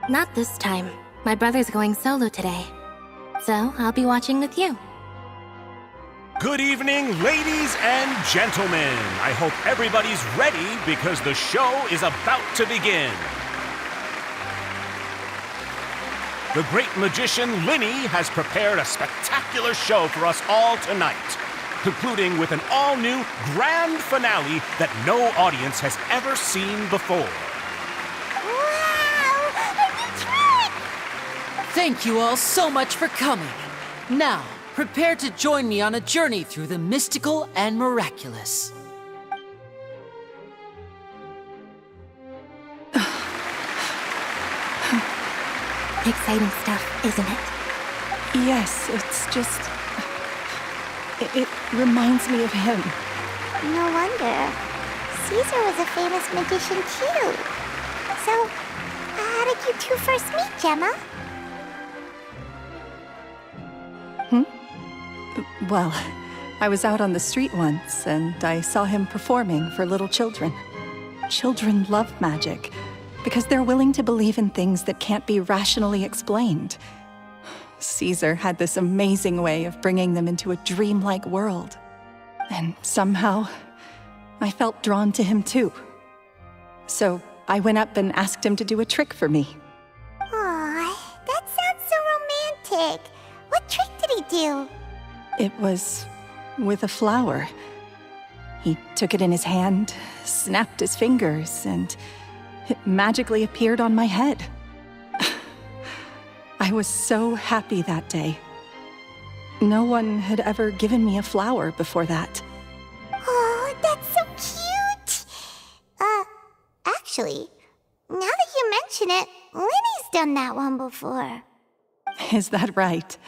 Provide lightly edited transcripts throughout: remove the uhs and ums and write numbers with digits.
Not this time. My brother's going solo today. So, I'll be watching with you. Good evening, ladies and gentlemen. I hope everybody's ready because the show is about to begin. The great magician Linny has prepared a spectacular show for us all tonight, concluding with an all-new grand finale that no audience has ever seen before. Wow! A new trick! Thank you all so much for coming. Now, prepare to join me on a journey through the mystical and miraculous. Exciting stuff, isn't it? Yes, it's just... It reminds me of him. No wonder. Caesar was a famous magician too. So, how did you two first meet, Gemma? Well, I was out on the street once, and I saw him performing for little children. Children love magic, because they're willing to believe in things that can't be rationally explained. Caesar had this amazing way of bringing them into a dreamlike world. And somehow, I felt drawn to him too. So I went up and asked him to do a trick for me. Aw, that sounds so romantic. What trick did he do? It was with a flower. He took it in his hand, snapped his fingers, and it magically appeared on my head. I was so happy that day. No one had ever given me a flower before that. Oh, that's so cute! Actually, now that you mention it, Linny's done that one before. Is that right?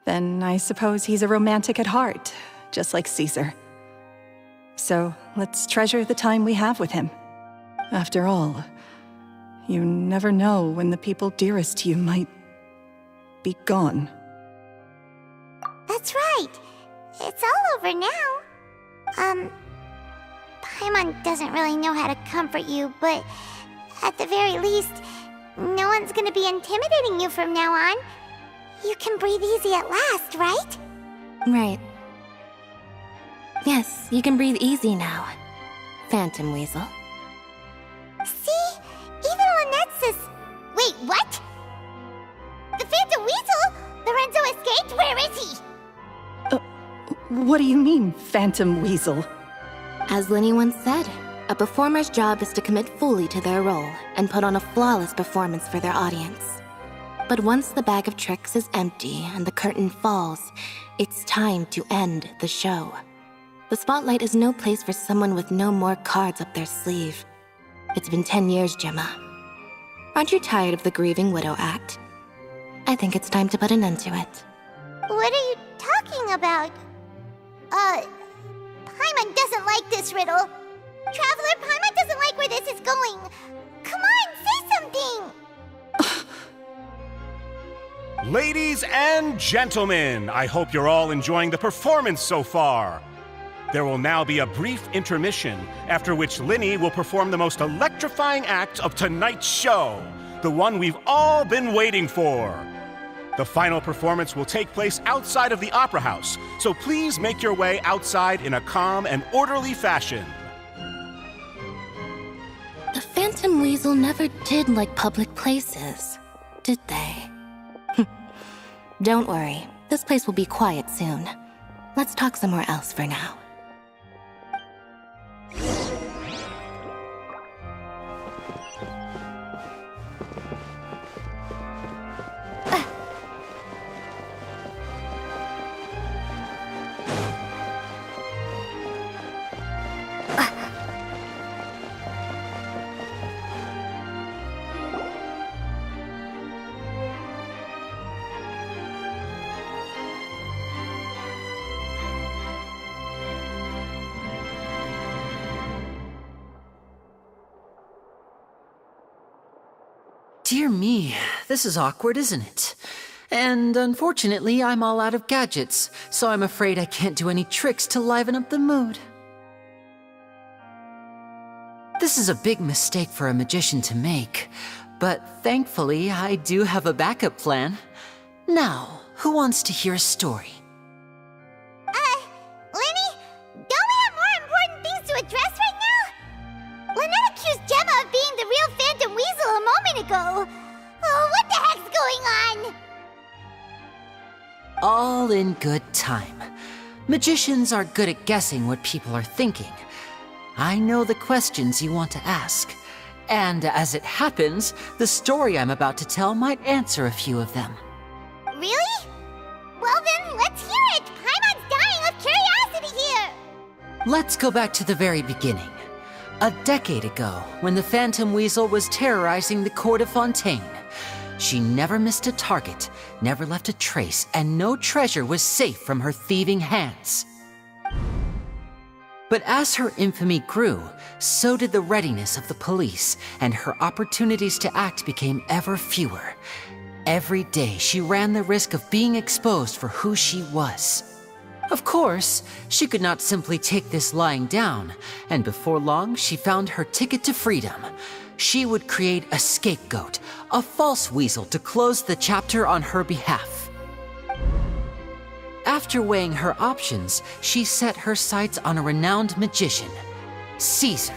Then I suppose he's a romantic at heart, just like Caesar. So let's treasure the time we have with him. After all, you never know when the people dearest to you might be gone. That's right. It's all over now. Paimon doesn't really know how to comfort you, but at the very least, no one's gonna be intimidating you from now on. You can breathe easy at last, right? Right. Yes, you can breathe easy now, Phantom Weasel. See? Even Lynette says... Wait, what? The Phantom Weasel? Lorenzo escaped? Where is he? What do you mean, Phantom Weasel? As Linny once said, a performer's job is to commit fully to their role and put on a flawless performance for their audience. But once the bag of tricks is empty and the curtain falls, it's time to end the show. The spotlight is no place for someone with no more cards up their sleeve. It's been 10 years, Gemma. Aren't you tired of the grieving widow act? I think it's time to put an end to it. What are you talking about? Paimon doesn't like this riddle. Traveler, Paimon doesn't like where this is going. Come on, say something! Ladies and gentlemen, I hope you're all enjoying the performance so far. There will now be a brief intermission, after which Linny will perform the most electrifying act of tonight's show, the one we've all been waiting for. The final performance will take place outside of the Opera House, so please make your way outside in a calm and orderly fashion. The Phantom Weasel never did like public places, did they? Don't worry, this place will be quiet soon. Let's talk somewhere else for now. Dear me, this is awkward, isn't it? And unfortunately, I'm all out of gadgets, so I'm afraid I can't do any tricks to liven up the mood. This is a big mistake for a magician to make, But thankfully, I do have a backup plan. Now, who wants to hear a story? Lenny, don't we have more important things to address right now? Lynette accused Gemma of being the real Phantom Weasel a moment ago. Oh, what the heck's going on? All in good time. Magicians are good at guessing what people are thinking. I know the questions you want to ask. And as it happens, the story I'm about to tell might answer a few of them. Really? Well then, let's hear it! Paimon's dying of curiosity here! Let's go back to the very beginning. A decade ago, when the Phantom Weasel was terrorizing the court of Fontaine. She never missed a target, never left a trace, and no treasure was safe from her thieving hands. But as her infamy grew, so did the readiness of the police, and her opportunities to act became ever fewer. Every day, she ran the risk of being exposed for who she was. Of course, she could not simply take this lying down, and before long, she found her ticket to freedom. She would create a scapegoat, a false weasel to close the chapter on her behalf. After weighing her options, she set her sights on a renowned magician, Caesar.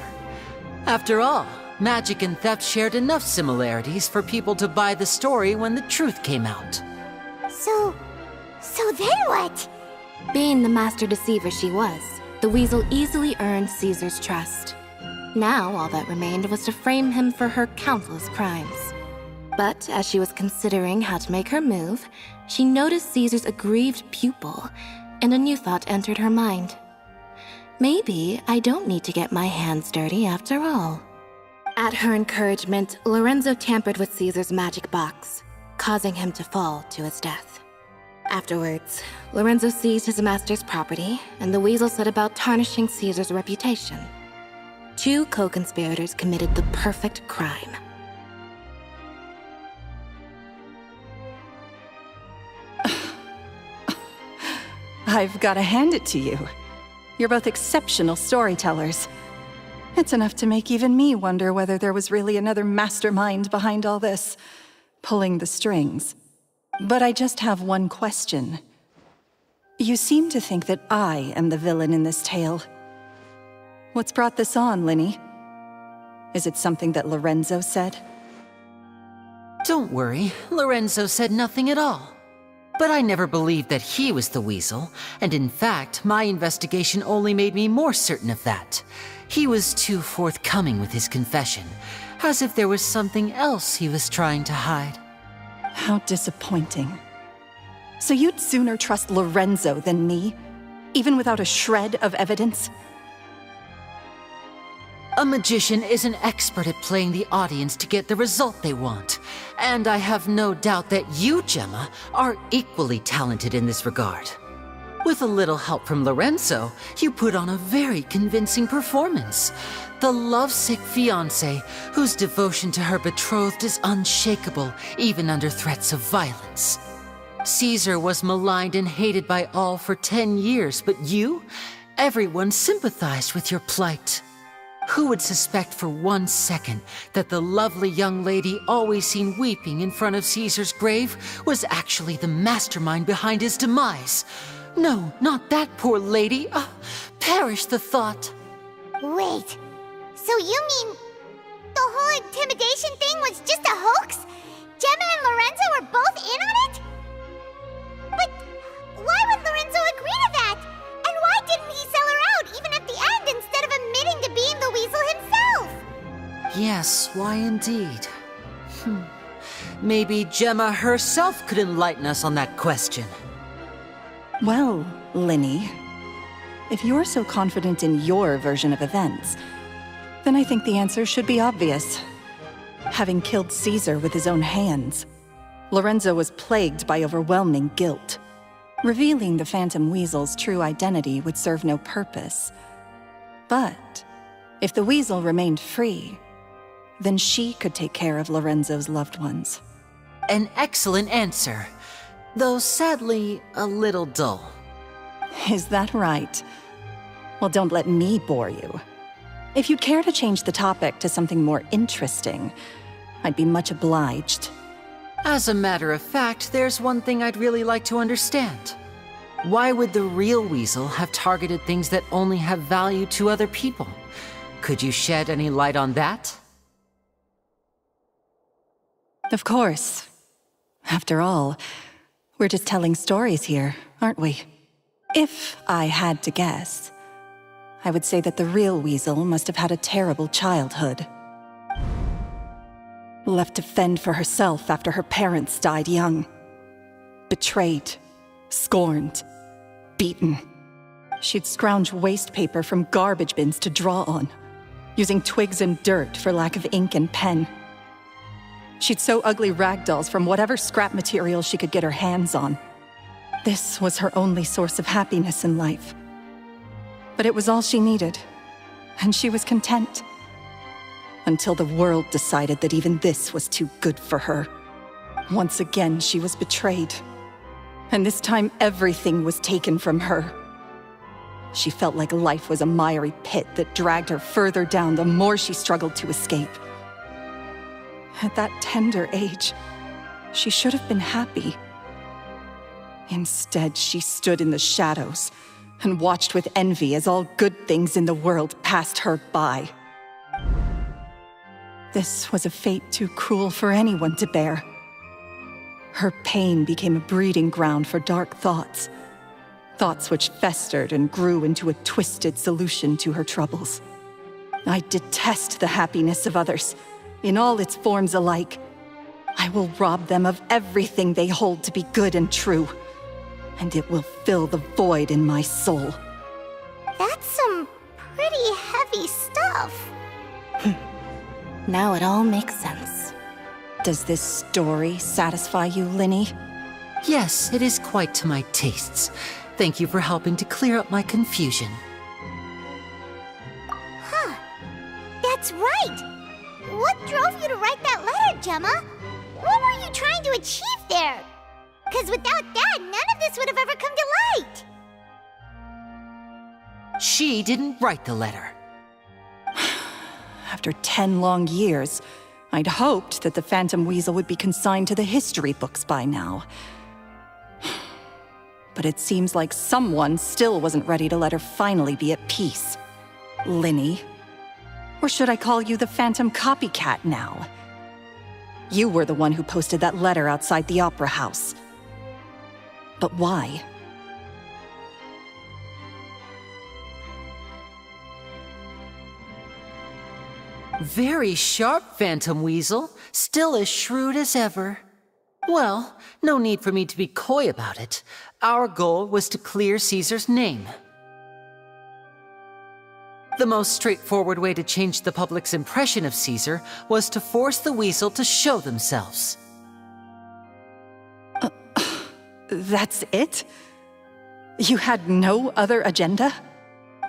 After all, magic and theft shared enough similarities for people to buy the story when the truth came out. So then what? Being the master deceiver she was, the weasel easily earned Caesar's trust. Now all that remained was to frame him for her countless crimes. But as she was considering how to make her move, she noticed Caesar's aggrieved pupil, and a new thought entered her mind. Maybe I don't need to get my hands dirty after all. At her encouragement, Lorenzo tampered with Caesar's magic box, causing him to fall to his death. Afterwards, Lorenzo seized his master's property, and the weasel set about tarnishing Caesar's reputation. Two co-conspirators committed the perfect crime. I've got to hand it to you. You're both exceptional storytellers. It's enough to make even me wonder whether there was really another mastermind behind all this, pulling the strings. But I just have one question. You seem to think that I am the villain in this tale. What's brought this on, Linny? Is it something that Lorenzo said? Don't worry, Lorenzo said nothing at all. But I never believed that he was the weasel, and in fact, my investigation only made me more certain of that. He was too forthcoming with his confession, as if there was something else he was trying to hide. How disappointing. So you'd sooner trust Lorenzo than me, even without a shred of evidence? A magician is an expert at playing the audience to get the result they want. And I have no doubt that you, Gemma, are equally talented in this regard. With a little help from Lorenzo, you put on a very convincing performance. The lovesick fiancé, whose devotion to her betrothed is unshakable, even under threats of violence. Caesar was maligned and hated by all for 10 years, but you? Everyone sympathized with your plight. Who would suspect for 1 second that the lovely young lady always seen weeping in front of Caesar's grave was actually the mastermind behind his demise? No, not that poor lady. Perish the thought. Wait, so you mean the whole intimidation thing was just a hoax? Gemma and Lorenzo were both in on it? But why would Lorenzo agree to that? And why didn't he sell her out even at the end instead of admitting to being the weasel himself? Yes, why indeed? Maybe Gemma herself could enlighten us on that question. Well, Linny, if you're so confident in your version of events, then I think the answer should be obvious. Having killed Caesar with his own hands, Lorenzo was plagued by overwhelming guilt. Revealing the Phantom Weasel's true identity would serve no purpose. But if the weasel remained free, then she could take care of Lorenzo's loved ones. An excellent answer, though sadly a little dull. Is that right? Well, don't let me bore you. If you'd care to change the topic to something more interesting, I'd be much obliged. As a matter of fact, there's one thing I'd really like to understand. Why would the real Weasel have targeted things that only have value to other people? Could you shed any light on that? Of course. After all, we're just telling stories here, aren't we? If I had to guess, I would say that the real Weasel must have had a terrible childhood. Left to fend for herself after her parents died young. Betrayed, scorned, beaten. She'd scrounge waste paper from garbage bins to draw on, using twigs and dirt for lack of ink and pen. She'd sew ugly rag dolls from whatever scrap material she could get her hands on. This was her only source of happiness in life. But it was all she needed, and she was content. Until the world decided that even this was too good for her. Once again, she was betrayed. And this time, everything was taken from her. She felt like life was a miry pit that dragged her further down the more she struggled to escape. At that tender age, she should have been happy. Instead, she stood in the shadows and watched with envy as all good things in the world passed her by. This was a fate too cruel for anyone to bear. Her pain became a breeding ground for dark thoughts. Thoughts which festered and grew into a twisted solution to her troubles. I detest the happiness of others, in all its forms alike. I will rob them of everything they hold to be good and true, and it will fill the void in my soul. That's some pretty heavy stuff. Now it all makes sense. Does this story satisfy you, Linny? Yes, it is quite to my tastes. Thank you for helping to clear up my confusion. Huh. That's right! What drove you to write that letter, Gemma? What were you trying to achieve there? Because without that, none of this would have ever come to light. She didn't write the letter. After 10 long years, I'd hoped that the Phantom Weasel would be consigned to the history books by now. But it seems like someone still wasn't ready to let her finally be at peace. Linny. Or should I call you the Phantom Copycat now? You were the one who posted that letter outside the Opera House. But why? Very sharp, Phantom Weasel. Still as shrewd as ever. Well, no need for me to be coy about it. Our goal was to clear Caesar's name. The most straightforward way to change the public's impression of Caesar was to force the Weasel to show themselves. That's it? You had no other agenda?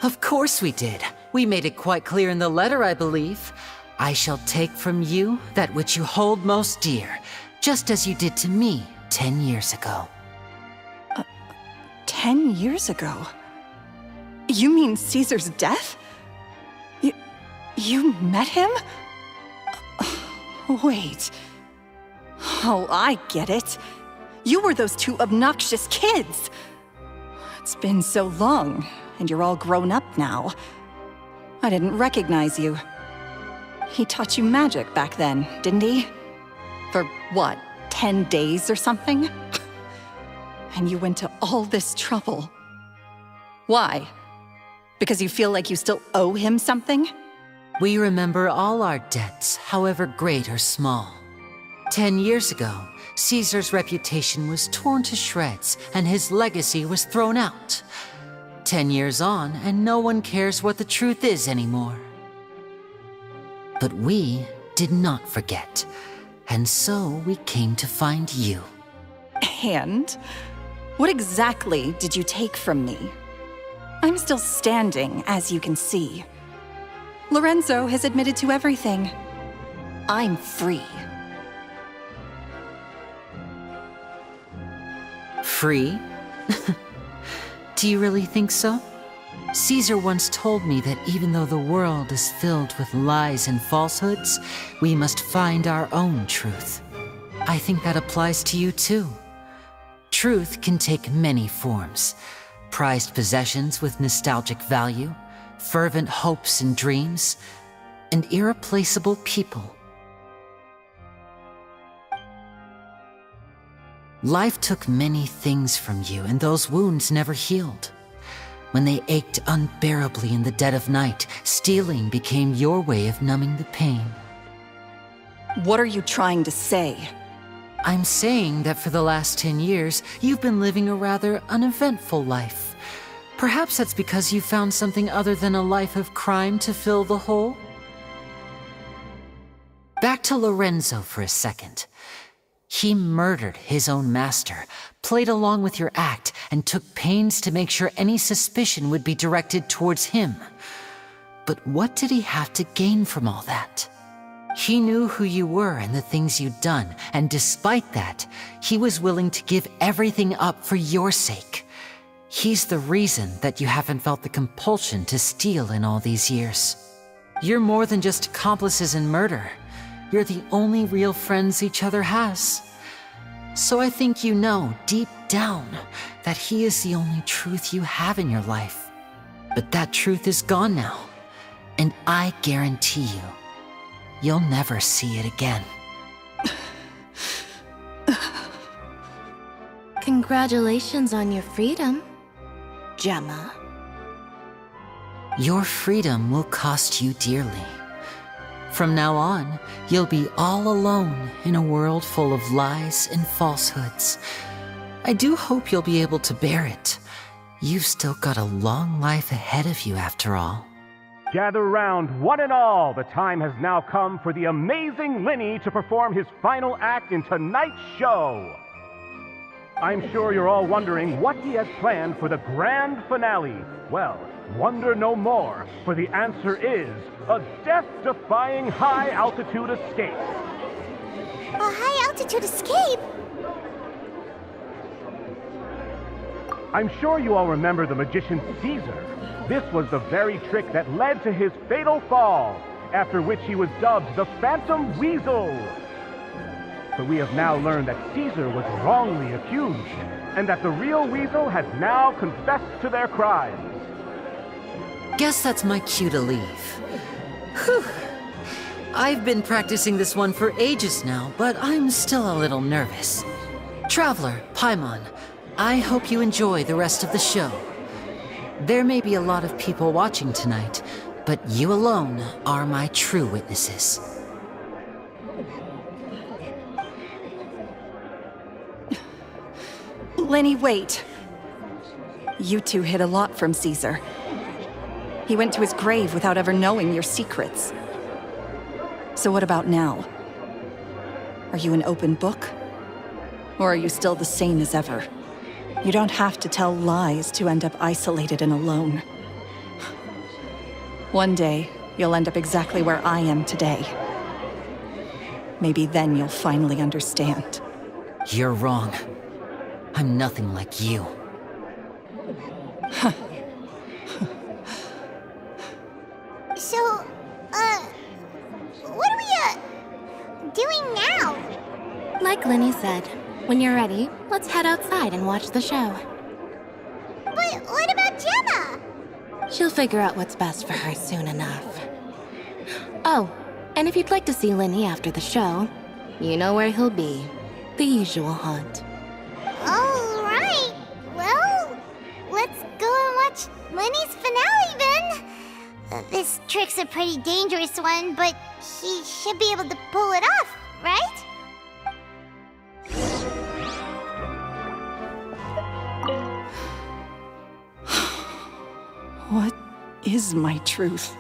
Of course we did. We made it quite clear in the letter, I believe. I shall take from you that which you hold most dear, just as you did to me 10 years ago. 10 years ago? You mean Caesar's death? You met him? Wait. Oh, I get it. You were those two obnoxious kids. It's been so long, and you're all grown up now. I didn't recognize you. He taught you magic back then, didn't he? For what, 10 days or something? And you went to all this trouble. Why? Because you feel like you still owe him something? We remember all our debts, however great or small. 10 years ago, Caesar's reputation was torn to shreds, and his legacy was thrown out. 10 years on, and no one cares what the truth is anymore. But we did not forget, and so we came to find you. And? What exactly did you take from me? I'm still standing, as you can see. Lorenzo has admitted to everything. I'm free. Free? Do you really think so? Caesar once told me that even though the world is filled with lies and falsehoods, we must find our own truth. I think that applies to you too. Truth can take many forms. Prized possessions with nostalgic value, fervent hopes and dreams, and irreplaceable people. Life took many things from you, and those wounds never healed. When they ached unbearably in the dead of night, stealing became your way of numbing the pain. What are you trying to say? I'm saying that for the last 10 years, you've been living a rather uneventful life. Perhaps that's because you found something other than a life of crime to fill the hole? Back to Lorenzo for a second. He murdered his own master, played along with your act, and took pains to make sure any suspicion would be directed towards him. But what did he have to gain from all that? He knew who you were and the things you'd done, and despite that, he was willing to give everything up for your sake. He's the reason that you haven't felt the compulsion to steal in all these years. You're more than just accomplices in murder. You're the only real friends each other has. So I think you know, deep down, that he is the only truth you have in your life. But that truth is gone now, and I guarantee you, you'll never see it again. Congratulations on your freedom, Gemma. Your freedom will cost you dearly. From now on, you'll be all alone in a world full of lies and falsehoods. I do hope you'll be able to bear it. You've still got a long life ahead of you after all. Gather round, one and all. The time has now come for the amazing Linny to perform his final act in tonight's show. I'm sure you're all wondering what he has planned for the grand finale. Well, wonder no more, for the answer is a death-defying high-altitude escape. A high-altitude escape? I'm sure you all remember the magician Caesar. This was the very trick that led to his fatal fall, after which he was dubbed the Phantom Weasel. But we have now learned that Caesar was wrongly accused, and that the real Weasel has now confessed to their crimes. Guess that's my cue to leave. Whew. I've been practicing this one for ages now, but I'm still a little nervous. Traveler, Paimon, I hope you enjoy the rest of the show. There may be a lot of people watching tonight, but you alone are my true witnesses. Lenny, wait. You two hid a lot from Caesar. He went to his grave without ever knowing your secrets. So what about now? Are you an open book? Or are you still the same as ever? You don't have to tell lies to end up isolated and alone. One day, you'll end up exactly where I am today. Maybe then you'll finally understand. You're wrong. I'm nothing like you. So, what are we, doing now? Like Linny said, when you're ready, let's head outside and watch the show. But what about Gemma? She'll figure out what's best for her soon enough. Oh, and if you'd like to see Linny after the show, you know where he'll be. The usual haunt. All right. Well, let's go and watch Lenny's finale then. This trick's a pretty dangerous one, but he should be able to pull it off, right? What is my truth?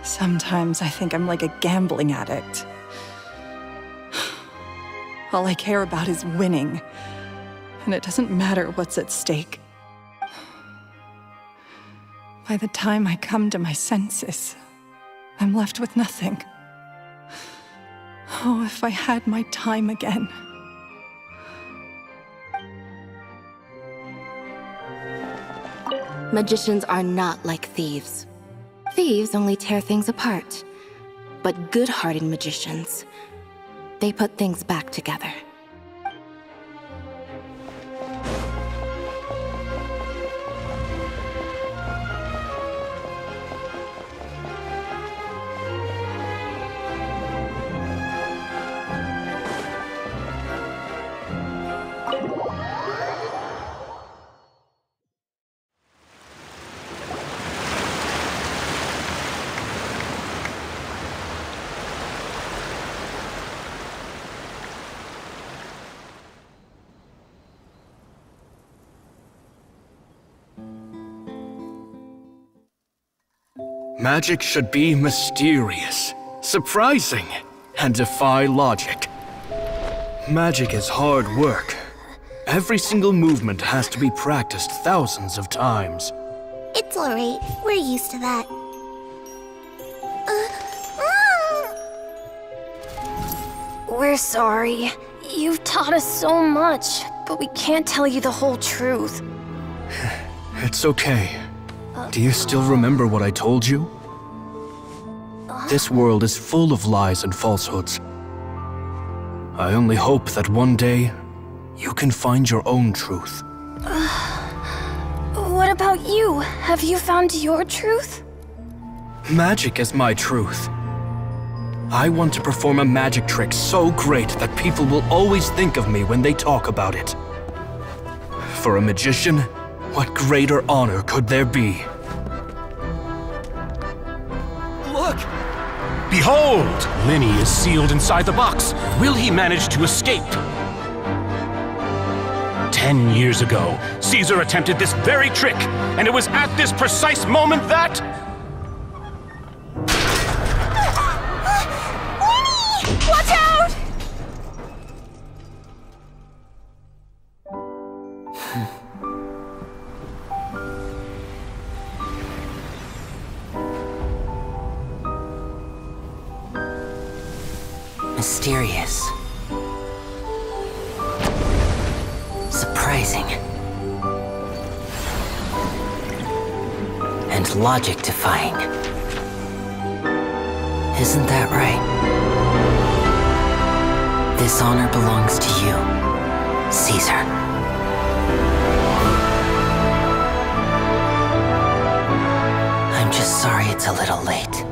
Sometimes I think I'm like a gambling addict. All I care about is winning, and it doesn't matter what's at stake. By the time I come to my senses, I'm left with nothing. Oh, if I had my time again. Magicians are not like thieves. Thieves only tear things apart. But good-hearted magicians, they put things back together. Magic should be mysterious, surprising, and defy logic. Magic is hard work. Every single movement has to be practiced thousands of times. It's alright. We're used to that. We're sorry. You've taught us so much, but we can't tell you the whole truth. It's okay. Do you still remember what I told you? This world is full of lies and falsehoods. I only hope that one day, you can find your own truth. What about you? Have you found your truth? Magic is my truth. I want to perform a magic trick so great that people will always think of me when they talk about it. For a magician, what greater honor could there be? Look! Behold! Linny is sealed inside the box. Will he manage to escape? 10 years ago, Caesar attempted this very trick, and it was at this precise moment that... Winnie! Watch out! Mysterious. Surprising. And logic-defying. Isn't that right? This honor belongs to you, Caesar. I'm just sorry it's a little late.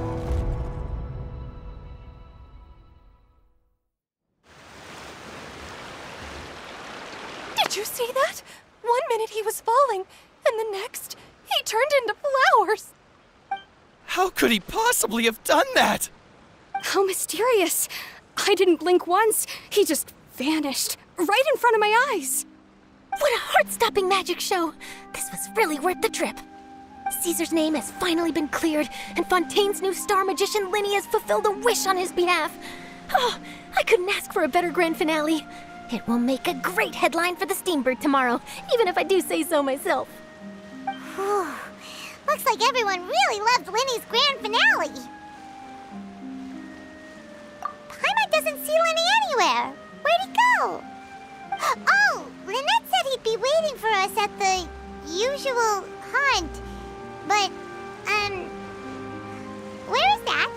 Did you see that? 1 minute he was falling, and the next, he turned into flowers. How could he possibly have done that? How mysterious. I didn't blink once. He just vanished, right in front of my eyes. What a heart-stopping magic show! This was really worth the trip. Caesar's name has finally been cleared, and Fontaine's new star magician Linny has fulfilled a wish on his behalf. Oh, I couldn't ask for a better grand finale. It will make a great headline for the Steambird tomorrow, even if I do say so myself. Whew. Looks like everyone really loved Linny's grand finale. Paimon doesn't see Linny anywhere. Where'd he go? Oh, Lynette said he'd be waiting for us at the usual haunt. But, where is that?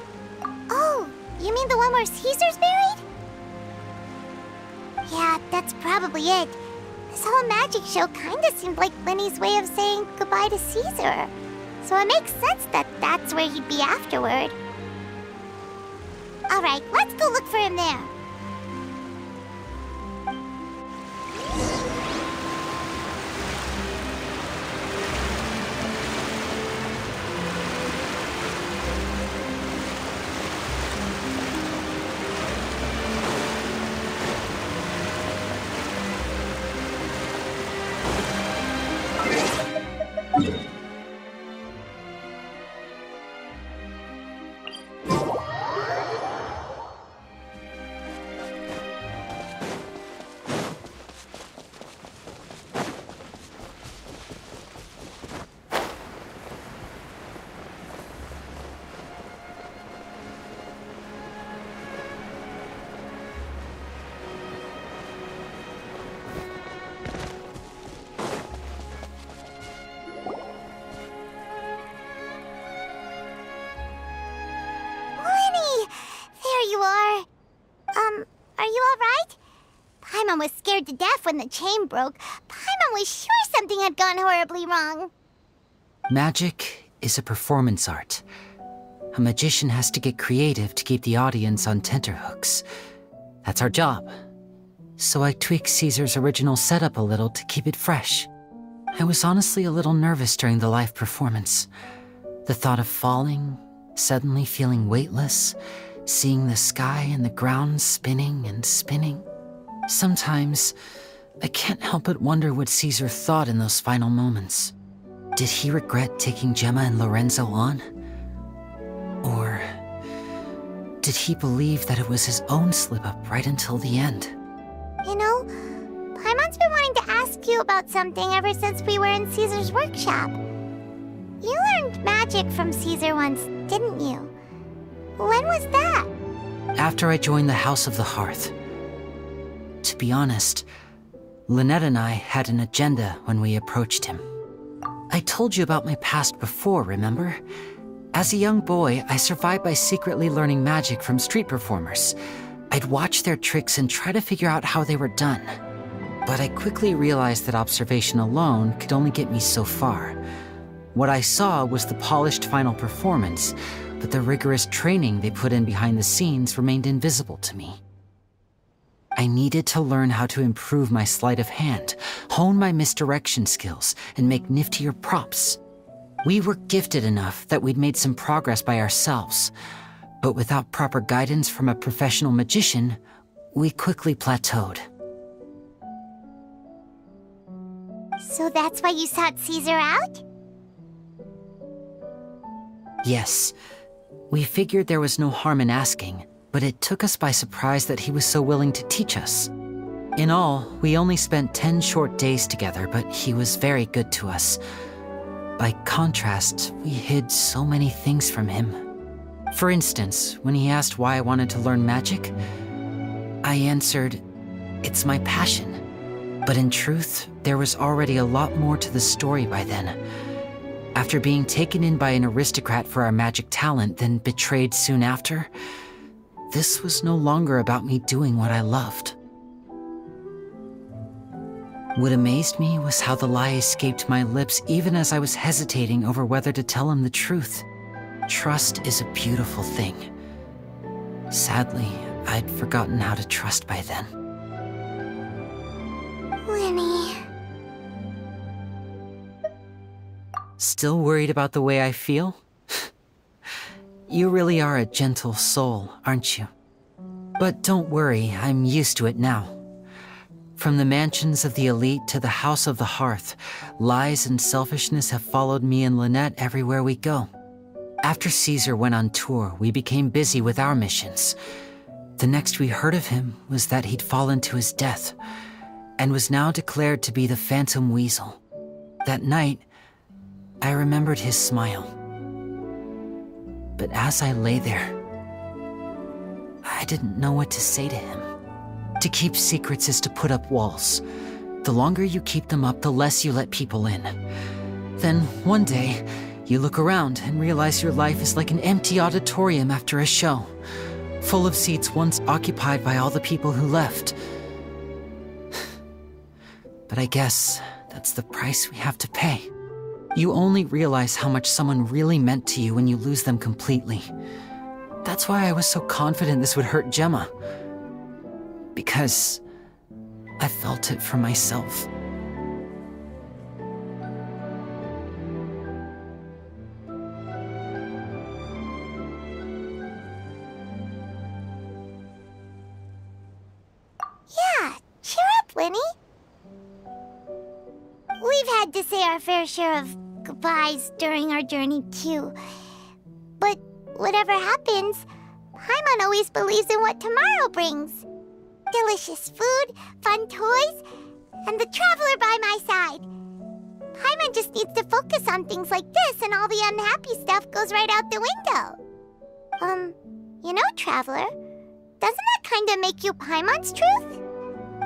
Oh, you mean the one where Caesar's buried? Yeah, that's probably it. This whole magic show kinda seemed like Linny's way of saying goodbye to Caesar. So it makes sense that that's where he'd be afterward. Alright, let's go look for him there. Are you alright? Paimon was scared to death when the chain broke. Paimon was sure something had gone horribly wrong. Magic is a performance art. A magician has to get creative to keep the audience on tenterhooks. That's our job. So I tweaked Caesar's original setup a little to keep it fresh. I was honestly a little nervous during the live performance. The thought of falling, suddenly feeling weightless, seeing the sky and the ground spinning and spinning. Sometimes, I can't help but wonder what Caesar thought in those final moments. Did he regret taking Gemma and Lorenzo on? Or did he believe that it was his own slip-up right until the end? You know, Paimon's been wanting to ask you about something ever since we were in Caesar's workshop. You learned magic from Caesar once, didn't you? When was that? After I joined the House of the Hearth. To be honest, Lynette and I had an agenda when we approached him. I told you about my past before, remember? As a young boy, I survived by secretly learning magic from street performers. I'd watch their tricks and try to figure out how they were done. But I quickly realized that observation alone could only get me so far. What I saw was the polished final performance, but the rigorous training they put in behind the scenes remained invisible to me. I needed to learn how to improve my sleight of hand, hone my misdirection skills, and make niftier props. We were gifted enough that we'd made some progress by ourselves, but without proper guidance from a professional magician, we quickly plateaued. So that's why you sought Caesar out? Yes. We figured there was no harm in asking, but it took us by surprise that he was so willing to teach us. In all, we only spent 10 short days together, but he was very good to us. By contrast, we hid so many things from him. For instance, when he asked why I wanted to learn magic, I answered, "It's my passion." But in truth, there was already a lot more to the story by then. After being taken in by an aristocrat for our magic talent, then betrayed soon after, this was no longer about me doing what I loved. What amazed me was how the lie escaped my lips even as I was hesitating over whether to tell him the truth. Trust is a beautiful thing. Sadly, I'd forgotten how to trust by then. Winnie. Still worried about the way I feel? You really are a gentle soul, aren't you? But don't worry, I'm used to it now. From the mansions of the elite to the House of the Hearth, lies and selfishness have followed me and Lynette everywhere we go. After Caesar went on tour, we became busy with our missions. The next we heard of him was that he'd fallen to his death, and was now declared to be the Phantom Weasel. That night, I remembered his smile. But as I lay there, I didn't know what to say to him. To keep secrets is to put up walls. The longer you keep them up, the less you let people in. Then, one day, you look around and realize your life is like an empty auditorium after a show, full of seats once occupied by all the people who left. But I guess that's the price we have to pay. You only realize how much someone really meant to you when you lose them completely. That's why I was so confident this would hurt Gemma. Because I felt it for myself. Yeah, cheer up, Winnie. We've had to say our fair share of goodbyes during our journey, too. But whatever happens, Paimon always believes in what tomorrow brings. Delicious food, fun toys, and the Traveler by my side. Paimon just needs to focus on things like this and all the unhappy stuff goes right out the window. You know, Traveler, doesn't that kind of make you Paimon's truth?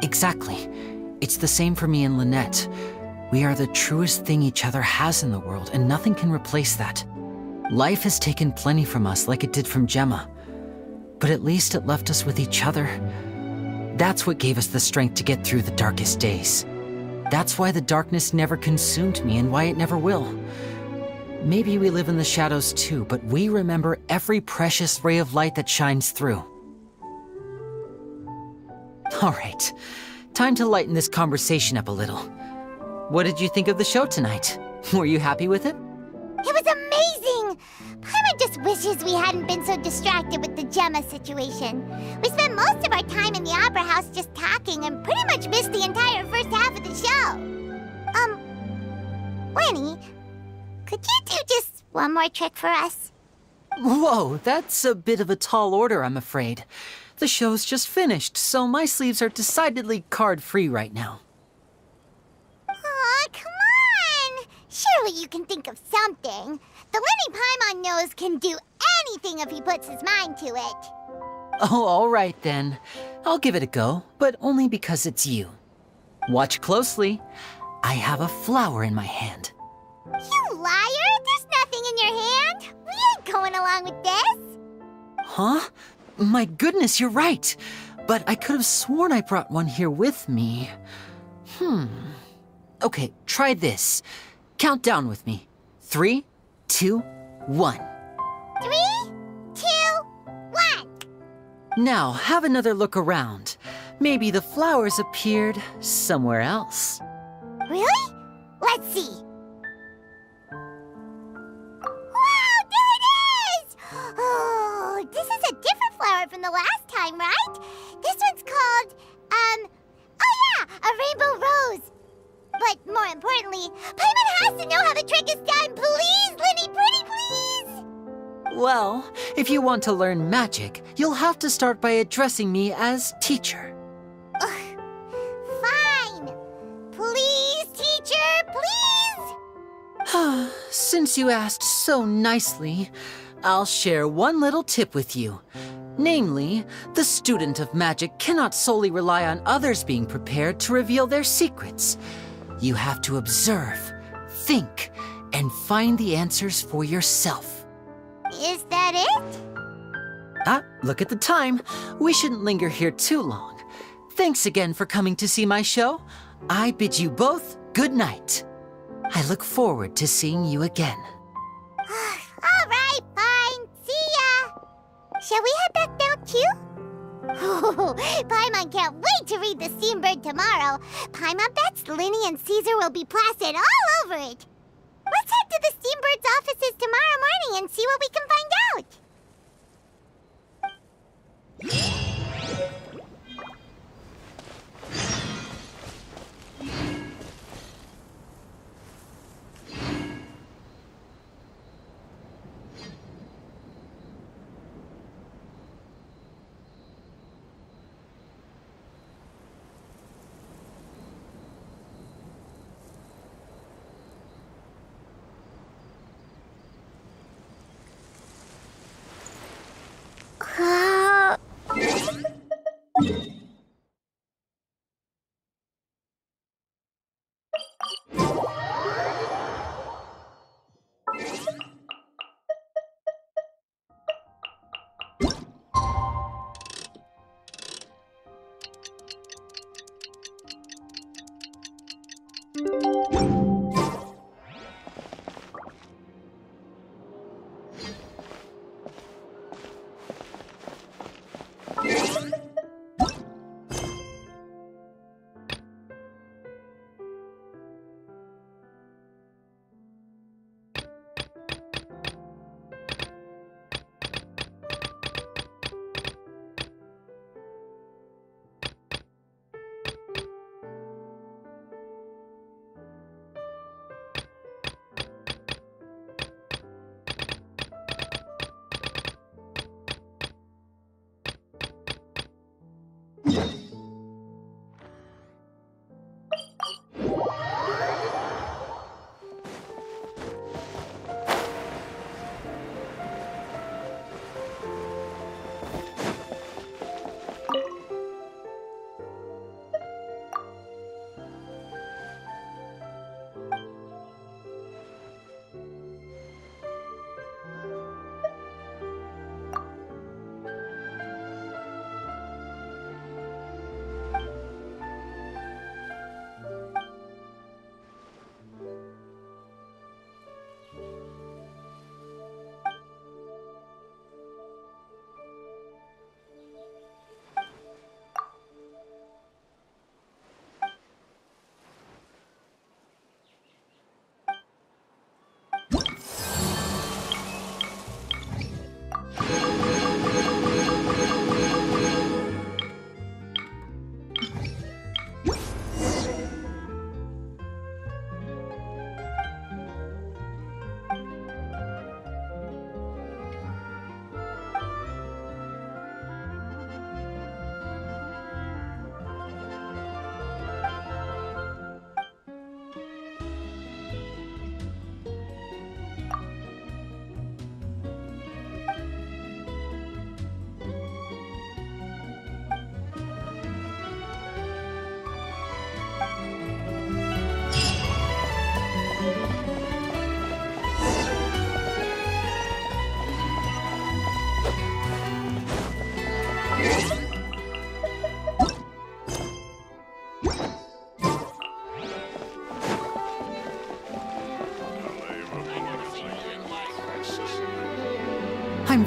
Exactly. It's the same for me and Lynette. We are the truest thing each other has in the world, and nothing can replace that. Life has taken plenty from us, like it did from Gemma. But at least it left us with each other, That's what gave us the strength to get through the darkest days. That's why the darkness never consumed me and why it never will. Maybe we live in the shadows too, but we remember every precious ray of light that shines through. All right, time to lighten this conversation up a little. What did you think of the show tonight? Were you happy with it? It was amazing! Paimon just wishes we hadn't been so distracted with the Gemma situation. We spent most of our time in the Opera House just talking and pretty much missed the entire first half of the show. Winnie, could you do just one more trick for us? Whoa, that's a bit of a tall order, I'm afraid. The show's just finished, so my sleeves are decidedly card-free right now. Aw, come on! Surely you can think of something. The Lenny Paimon knows can do anything if he puts his mind to it. Oh, all right then. I'll give it a go, but only because it's you. Watch closely. I have a flower in my hand. You liar! There's nothing in your hand! We ain't going along with this! Huh? My goodness, you're right. But I could have sworn I brought one here with me. Okay, try this. Count down with me. 3, 2, 1. 3, 2, 1. Now, have another look around. Maybe the flowers appeared somewhere else. Really? Let's see. Wow, there it is! Oh, this is a different flower from the last time, right? This one's called, oh yeah, a rainbow rose. But more importantly, Paimon has to know how the trick is done. Please, Linny, pretty please! Well, if you want to learn magic, you'll have to start by addressing me as teacher. Fine. Please, teacher, please! Since you asked so nicely, I'll share one little tip with you. Namely, the student of magic cannot solely rely on others being prepared to reveal their secrets. You have to observe, think, and find the answers for yourself. Is that it? Look at the time. We shouldn't linger here too long. Thanks again for coming to see my show. I bid you both good night. I look forward to seeing you again. All right, fine. See ya. Shall we head back now, too? Paimon can't wait to read The Steambird tomorrow. Paimon bets Linny and Caesar will be plastered all over it. Let's head to the Steambird's offices tomorrow morning and see what we can find out.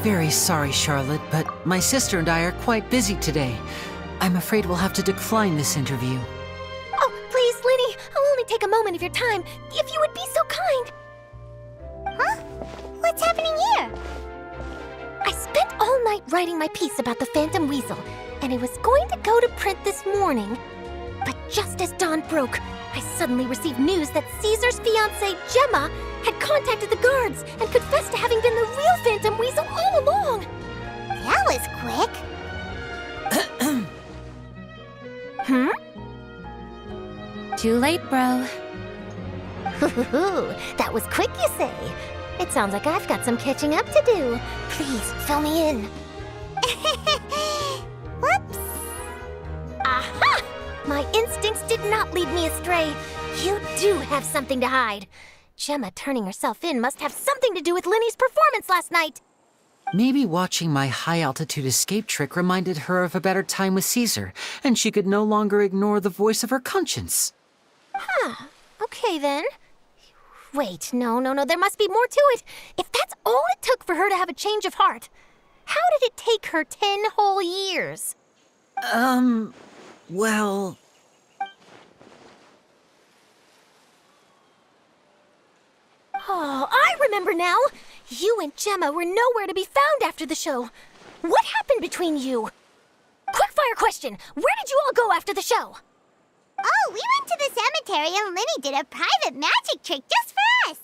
very sorry, Charlotte, but my sister and I are quite busy today. I'm afraid we'll have to decline this interview. Oh, please, Linny, I'll only take a moment of your time, if you would be so kind. Huh? What's happening here? I spent all night writing my piece about the Phantom Weasel, and it was going to go to print this morning. But just as dawn broke, I suddenly received news that Caesar's fiancée, Gemma, had contacted the guards and confessed to having been the real Phantom Weasel all along. That was quick. Too late, bro. That was quick, you say? It sounds like I've got some catching up to do. Please, fill me in. Whoops. Aha! My instincts did not lead me astray. You do have something to hide. Gemma turning herself in must have something to do with Linny's performance last night. Maybe watching my high-altitude escape trick reminded her of a better time with Caesar, and she could no longer ignore the voice of her conscience. Huh. Okay, then. Wait, no, there must be more to it. If that's all it took for her to have a change of heart, how did it take her 10 whole years? Well... Oh, I remember now! You and Gemma were nowhere to be found after the show. What happened between you? Quickfire question! Where did you all go after the show? Oh, we went to the cemetery and Linny did a private magic trick just for us.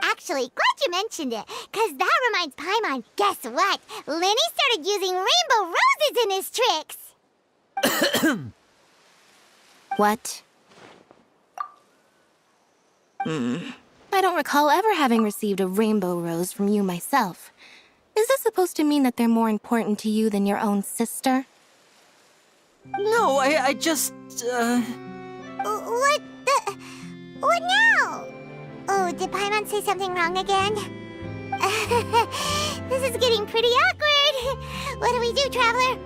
Actually, glad you mentioned it, because that reminds Paimon. Guess what? Linny started using rainbow roses in his tricks. What? I don't recall ever having received a rainbow rose from you myself. Is this supposed to mean that they're more important to you than your own sister? No, I just, What now? Oh, did Paimon say something wrong again? This is getting pretty awkward. What do we do, Traveler?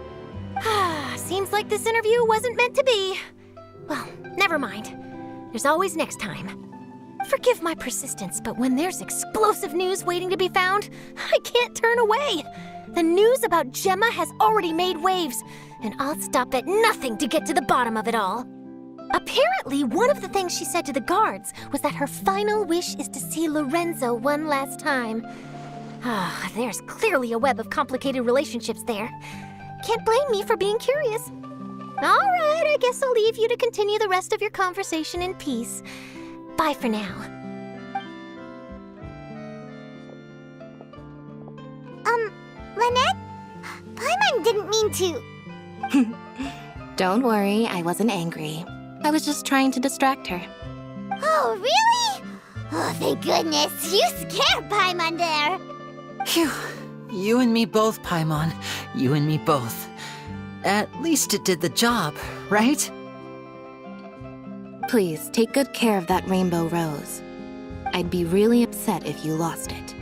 Seems like this interview wasn't meant to be. Well, never mind. There's always next time. Forgive my persistence, but when there's explosive news waiting to be found, I can't turn away. The news about Gemma has already made waves, and I'll stop at nothing to get to the bottom of it all. Apparently, one of the things she said to the guards was that her final wish is to see Lorenzo one last time. There's clearly a web of complicated relationships there. Can't blame me for being curious. All right, I guess I'll leave you to continue the rest of your conversation in peace. Bye for now. Lynette? Paimon didn't mean to... Don't worry, I wasn't angry. I was just trying to distract her. Oh, really? Oh, thank goodness. You scared Paimon there. Phew. You and me both, Paimon. You and me both. At least it did the job, right? Please, take good care of that rainbow rose. I'd be really upset if you lost it.